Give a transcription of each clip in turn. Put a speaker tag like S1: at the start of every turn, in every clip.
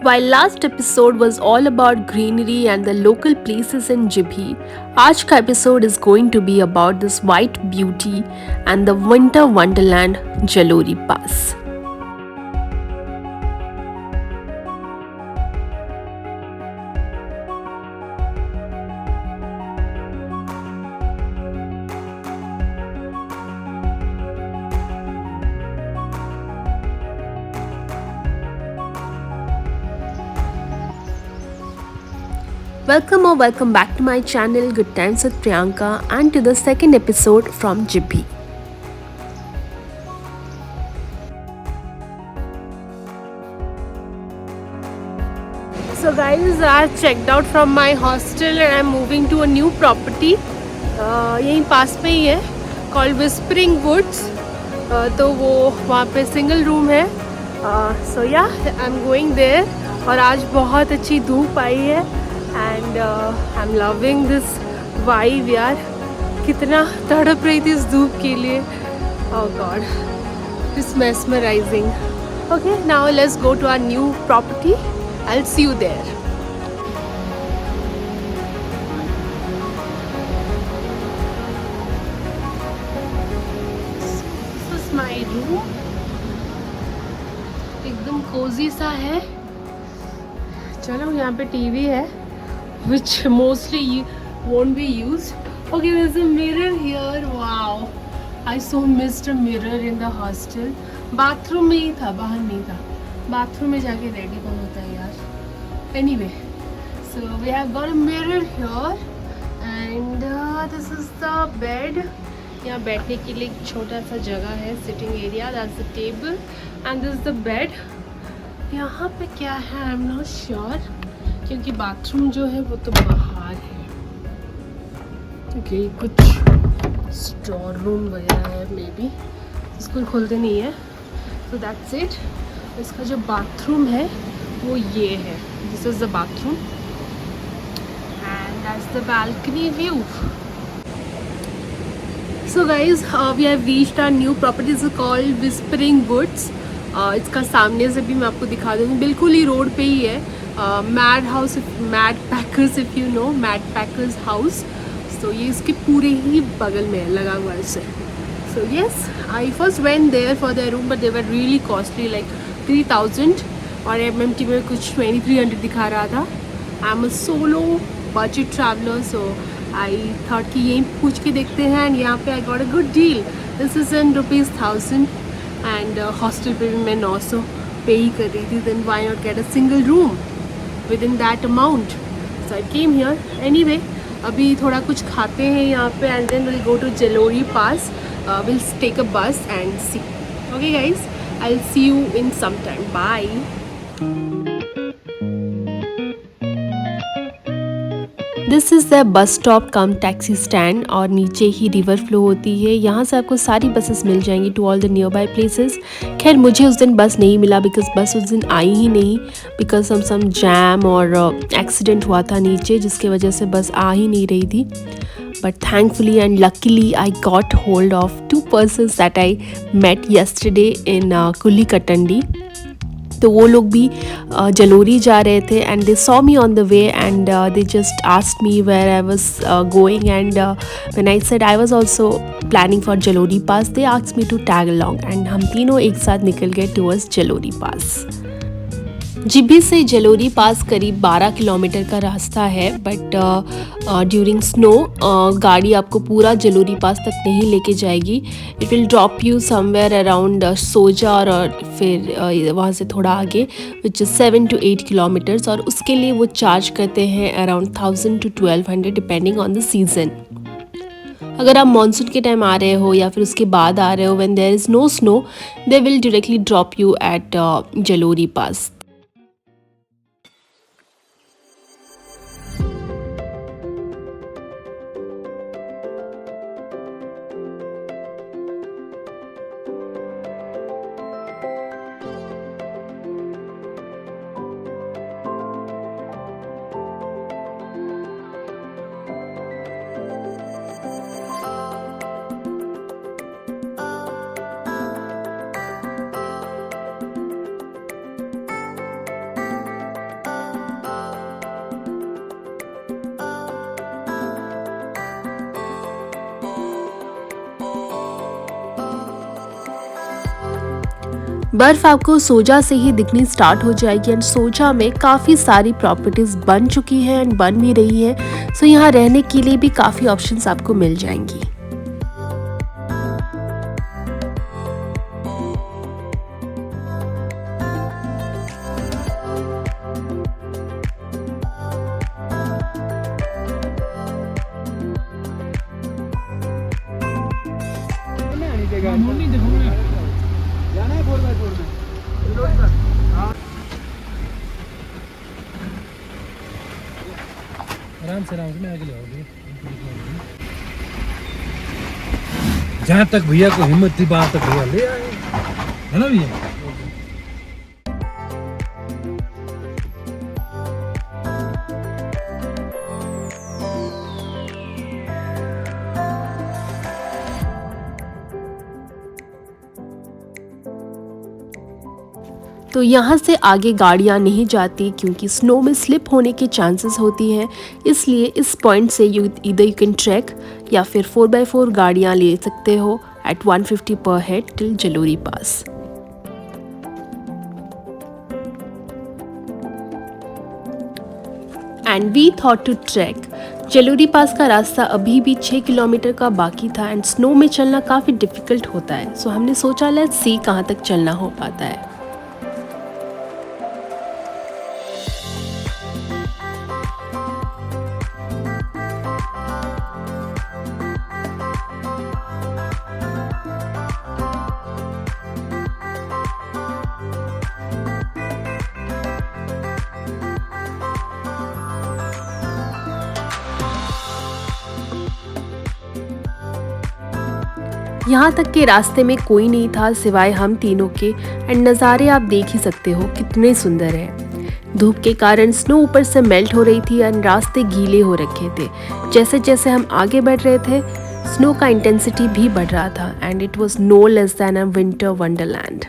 S1: While last episode was all about greenery and the local places in Jibhi, आज का episode is going to be about this white beauty and the winter wonderland Jalori Pass. Welcome back to my channel Good Times with Priyanka and to the second episode from Jibhi. So guys, I checked out from my hostel and I'm moving to a new property. यहीं पास में ही है called Whispering Woods. तो वो वहाँ पे single room है. So yeah, I'm going there. और आज बहुत अच्छी धूप आई है. And I am loving this vibe यार. कितना तड़प रही थी इस धूप के लिए. Oh god, it's mesmerizing. Okay, now let's go to our new property. I will see you there. This is my room. एकदम कोजी सा है. चलो, यहाँ पे टीवी है which mostly won't be used. Okay, there's a mirror here. Wow, I so missed a mirror in the hostel. Bathroom में ही था, बाहर नहीं था. बाथरूम में जाके रेडी कौन होता है यार. Anyway, so we have got a mirror here and this is the bed. यहाँ बैठने के लिए एक छोटा सा जगह है, sitting area. That's the table and this is the bed. यहाँ पे क्या है I'm not sure, क्योंकि बाथरूम जो है वो तो बाहर है. ओके, कुछ स्टोर रूम वगैरह है मे बी. इसको खोलते नहीं है. So that's it. इसका जो बाथरूम है वो ये है. This is the bathroom and that's the balcony view. So guys, we have reached our new property. Is called Whispering Woods. इसका सामने से भी मैं आपको दिखा दूँगी. बिल्कुल ही रोड पे ही है. Mad house, mad packers, if you know mad packers house. So ये इसके पूरे ही बगल में लगा हुआ है इससे. So yes, I first went there for their room but they were really costly, like 3000 और MMT में कुछ 2300 दिखा रहा था. I am a solo budget traveller, so I thought कि यहीं पूछ के देखते हैं. एंड यहाँ पे I got a good deal. This is in ₹1000 and hostel पे भी मैं 900 पे ही कर रही थी. Then why not get a single room within that amount. So I came here. Anyway, अभी थोड़ा कुछ खाते हैं यहाँ पे and then we'll go to Jalori Pass. We'll take a bus and see. Okay guys, I'll see you in some time. Bye. This is the bus stop come taxi stand और नीचे ही river flow होती है. यहाँ से आपको सारी buses मिल जाएंगी to all the nearby places. खैर मुझे उस दिन बस नहीं मिला बिकॉज बस उस दिन आई ही नहीं बिकॉज सम जैम और एक्सीडेंट हुआ था नीचे, जिसके वजह से बस आ ही नहीं रही थी. But thankfully and luckily I got hold of 2 persons that I met yesterday in Kulli Katandi. तो वो लोग भी जलोरी जा रहे थे and they saw me on the way and they just asked me where I was going and when I said I was also planning for Jalori pass, they asked me to tag along and हम तीनों एक साथ निकल गए towards जलोरी पास. जिब्भी से जलोरी पास करीब 12 kilometre का रास्ता है बट ड्यूरिंग स्नो गाड़ी आपको पूरा जलोरी पास तक नहीं लेके जाएगी. It will drop you somewhere around सोजा और फिर वहाँ से थोड़ा आगे विच इज़ 7 to 8 किलोमीटर्स और उसके लिए वो चार्ज करते हैं around 1000 to 1200 depending on the season. अगर आप मानसून के टाइम आ रहे हो या फिर उसके बाद आ रहे हो when there is no snow, they will directly drop you at Jalori pass. बर्फ आपको सोजा से ही दिखनी स्टार्ट हो जाएगी एंड सोजा में काफ़ी सारी प्रॉपर्टीज़ बन चुकी हैं एंड बन भी रही है। सो यहाँ रहने के लिए भी काफ़ी ऑप्शंस आपको मिल जाएंगी।
S2: आराम से मैं आगे ले आओगे। जहाँ तक भैया को हिम्मत थी वहां तक भैया ले आए, है ना भैया।
S1: तो यहाँ से आगे गाड़ियाँ नहीं जाती क्योंकि स्नो में स्लिप होने के चांसेस होती हैं, इसलिए इस पॉइंट से इधर यू कैन ट्रैक या फिर 4x4 गाड़ियाँ ले सकते हो एट 150 पर head till Jalori pass. And we thought to trek. Jalori pass का रास्ता अभी भी 6 किलोमीटर का बाकी था एंड स्नो में चलना काफ़ी डिफ़िकल्ट होता है, सो हमने सोचा लेट्स सी कहाँ तक चलना हो पाता है। यहाँ तक के रास्ते में कोई नहीं था सिवाय हम तीनों के एंड नज़ारे आप देख ही सकते हो कितने सुंदर हैं। धूप के कारण स्नो ऊपर से मेल्ट हो रही थी एंड रास्ते गीले हो रखे थे। जैसे जैसे हम आगे बढ़ रहे थे स्नो का इंटेंसिटी भी बढ़ रहा था and it was no less than a winter wonderland.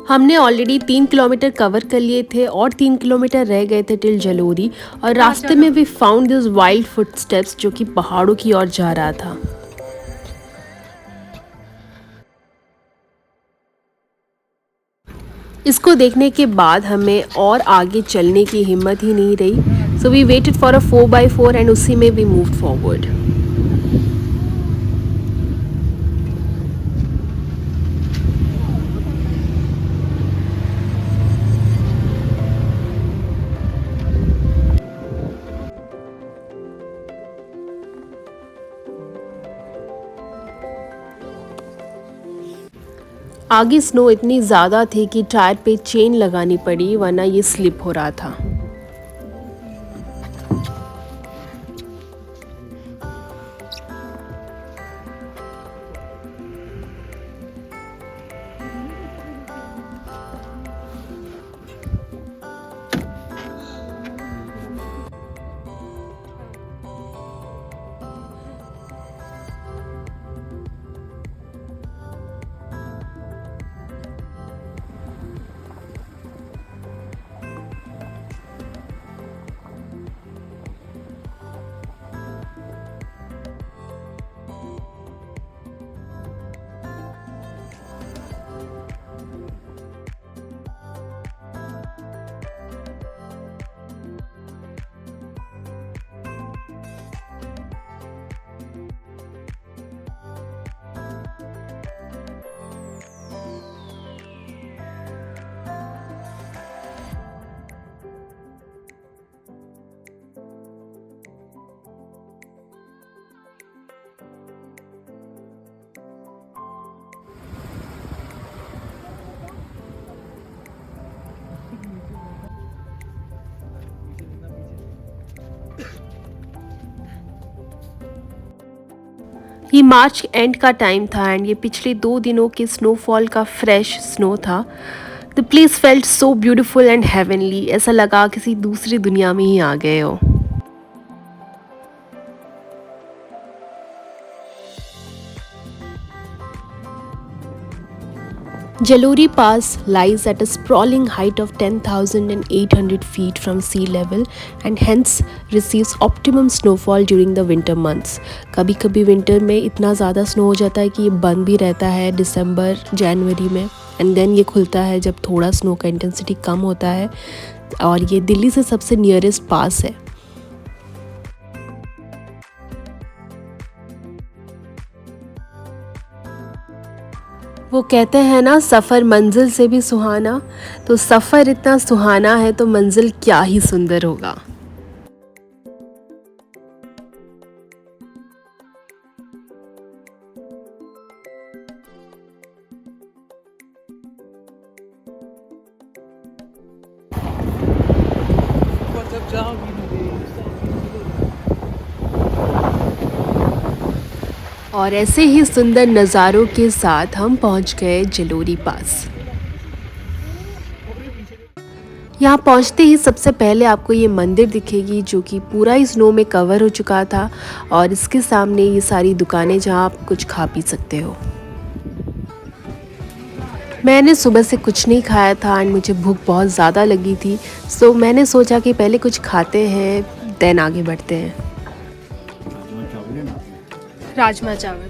S1: हमने ऑलरेडी 3 किलोमीटर कवर कर लिए थे और 3 किलोमीटर रह गए थे टिल जलोरी, और रास्ते में we found this wild footsteps जो कि पहाड़ों की ओर जा रहा था। इसको देखने के बाद हमें और आगे चलने की हिम्मत ही नहीं रही, so we waited for a 4x4 and उसी में वी मूव्ड फॉरवर्ड। आगे स्नो इतनी ज़्यादा थी कि टायर पे चेन लगानी पड़ी वरना ये स्लिप हो रहा था। ये मार्च एंड का टाइम था एंड ये पिछले 2 दिनों के स्नोफॉल का फ्रेश स्नो था। The place felt so beautiful and heavenly, ऐसा लगा किसी दूसरी दुनिया में ही आ गए हो। Jalori Pass lies at a sprawling height of 10,800 feet from sea level and hence receives optimum snowfall during the winter months. कभी कभी विंटर में इतना ज़्यादा स्नो हो जाता है कि ये बंद भी रहता है दिसंबर जनवरी में, एंड देन ये खुलता है जब थोड़ा स्नो का इंटेंसिटी कम होता है, और ये दिल्ली से सबसे नियरेस्ट पास है। वो कहते हैं ना, सफ़र मंजिल से भी सुहाना, तो सफ़र इतना सुहाना है तो मंजिल क्या ही सुंदर होगा।
S2: जब जाओगी
S1: और ऐसे ही सुंदर नज़ारों के साथ हम पहुंच गए जलोरी पास। यहाँ पहुँचते ही सबसे पहले आपको ये मंदिर दिखेगी जो कि पूरा ही स्नो में कवर हो चुका था, और इसके सामने ये सारी दुकानें जहाँ आप कुछ खा पी सकते हो। मैंने सुबह से कुछ नहीं खाया था एंड मुझे भूख बहुत ज़्यादा लगी थी, सो मैंने सोचा कि पहले कुछ खाते हैं देन आगे बढ़ते हैं। राजमा चावल।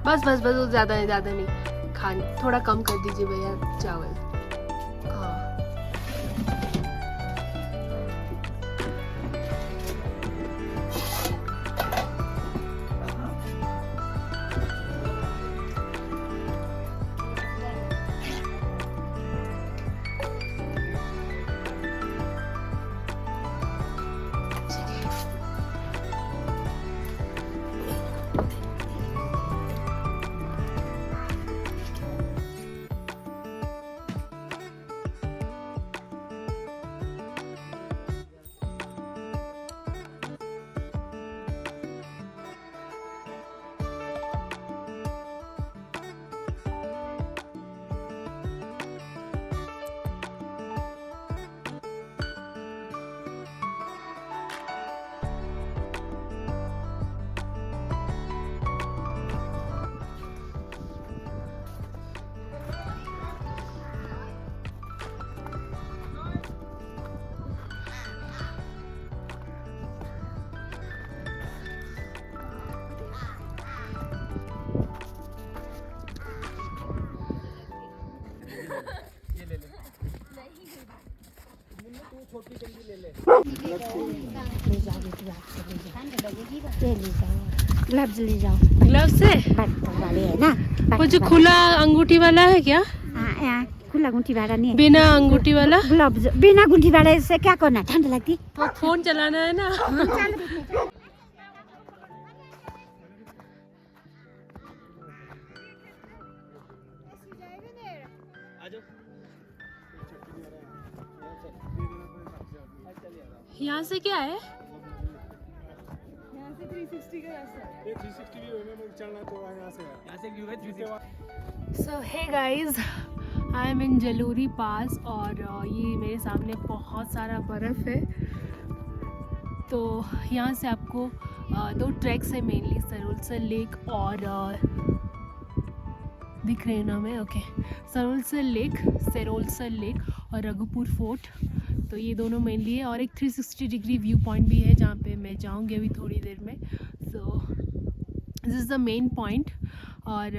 S1: बस बस बस, वो ज़्यादा नहीं खाने, थोड़ा कम कर दीजिए भैया चावल। हाँ।
S3: ग्लव्स ले जाओ।
S1: ग्लव्स है
S3: बात वाले है ना,
S1: वो जो खुला अंगूठी वाला है क्या?
S3: यहाँ खुला गुंठी वाला नहीं है,
S1: बिना अंगूठी वाला।
S3: ग्लव्स बिना गुंठी वाले से क्या करना, ठंड लगती।
S1: तो फोन चलाना है ना। यहाँ से क्या है?
S4: यहाँ से 360 का रास्ता है। ये 360 भी हमें चलना तो यहाँ से है। यहाँ से व्यू है 360।
S1: सो हे गाइस, आई एम इन जलोरी पास और ये मेरे सामने बहुत सारा बर्फ़ है। तो यहाँ से आपको दो ट्रैक्स है मेनली, सरोलसर लेक और दिख रहे हैं ना हमें, ओके, सरोलसर लेक और रघुपुर फोर्ट। तो ये दोनों मेनली है, और एक 360 डिग्री व्यू पॉइंट भी है जहाँ पे मैं जाऊँगी अभी थोड़ी देर में। So this is the main point, और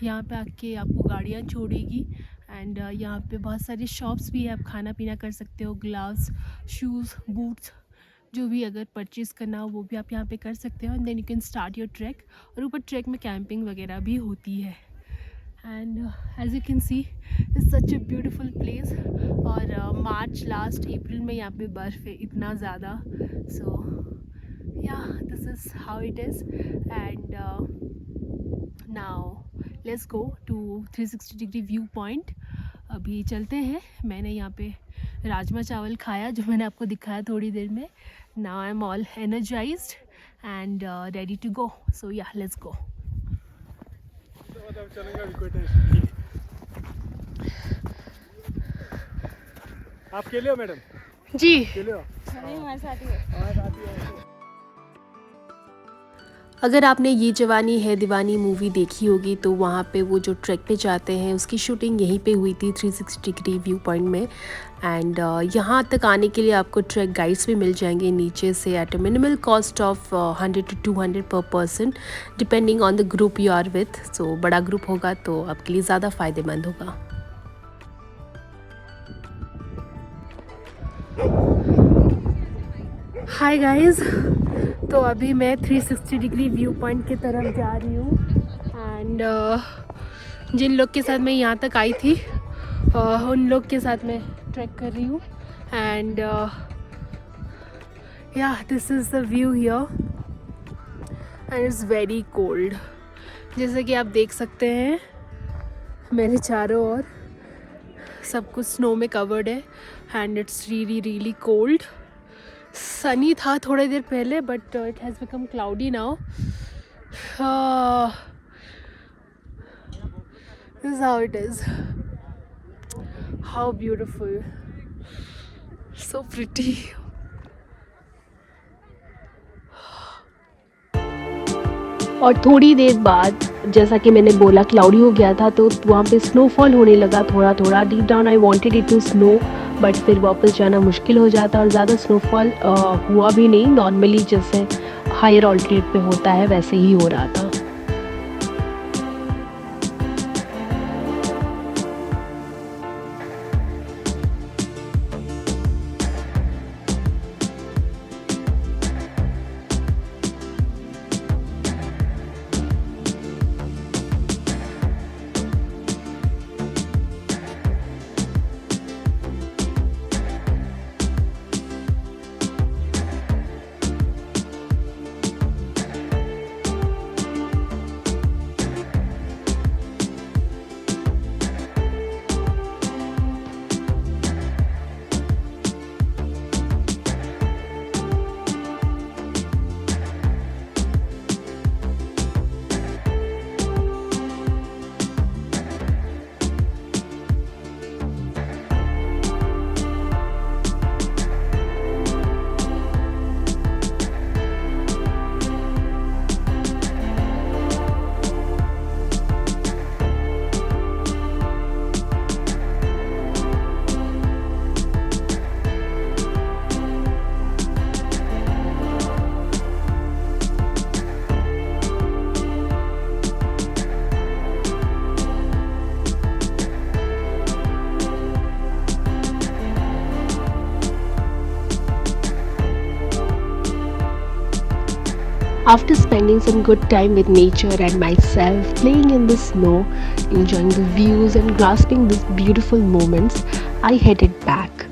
S1: यहाँ पे आके आपको गाड़ियाँ छोड़ेगी, एंड यहाँ पे बहुत सारी शॉप्स भी है, आप खाना पीना कर सकते हो, ग्लव्स, शूज़, बूट्स, जो भी अगर परचेज़ करना हो वो भी आप यहाँ पे कर सकते हो, and then you can start your track. और ऊपर ट्रैक में कैंपिंग वगैरह भी होती है, and as you can see it's such a beautiful place. और मार्च लास्ट अप्रैल में यहाँ पे बर्फ़ है इतना ज़्यादा। So yeah this is how it is, and now let's go to 360 degree view point. अभी चलते हैं। मैंने यहाँ पे राजमा चावल खाया जो मैंने आपको दिखाया थोड़ी देर में, now I'm all energized and ready to go. So yeah, let's go.
S4: अब चलेगा अभी कोई टेंशन नहीं। आप अकेले हो मैडम?
S1: जी
S4: अकेले हो?
S3: नहीं हमारे साथ ही है।
S4: हमारे साथ ही है।
S1: अगर आपने ये जवानी है दीवानी मूवी देखी होगी तो वहाँ पे वो जो ट्रैक पे जाते हैं उसकी शूटिंग यहीं पे हुई थी 360 डिग्री व्यू पॉइंट में। एंड यहाँ तक आने के लिए आपको ट्रैक गाइड्स भी मिल जाएंगे नीचे से at a minimal cost of 100 to 200 per person depending on the group you are with. So बड़ा ग्रुप होगा तो आपके लिए ज़्यादा फ़ायदेमंद होगा। हाय गाइस, तो अभी मैं 360 डिग्री व्यू पॉइंट की तरफ जा रही हूँ। एंड जिन लोग के साथ मैं यहाँ तक आई थी उन लोग के साथ मैं ट्रैक कर रही हूँ। एंड या this is the view here and it's very cold. जैसे कि आप देख सकते हैं मेरे चारों ओर सब कुछ स्नो में कवर्ड है and it's really really cold. Sunny था थोड़ी देर पहले but it has become cloudy now. This is how it is. How beautiful, so pretty. और थोड़ी देर बाद जैसा कि मैंने बोला क्लाउडी हो गया था तो वहाँ पे स्नोफॉल होने लगा थोड़ा थोड़ा। Deep down I wanted it to snow but फिर वापस जाना मुश्किल हो जाता और ज़्यादा स्नोफॉल हुआ भी नहीं। नॉर्मली जैसे हायर ऑल्टीट्यूड पे होता है वैसे ही हो रहा था। After spending some good time with nature and myself, playing in the snow, enjoying the views and grasping these beautiful moments, I headed back.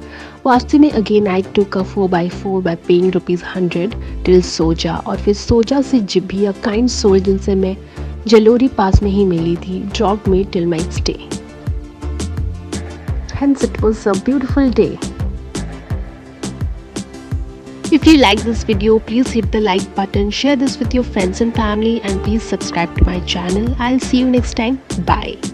S1: वापसी में again I took a 4x4 by paying ₹100 till Soja और फिर सोजा से Jibhi a kind soul जिनसे मैं जलोरी पास में ही मिली थी dropped me till my stay. Hence it was a beautiful day. If you like this video, please hit the like button, share this with your friends and family, and please subscribe to my channel. I'll see you next time. Bye.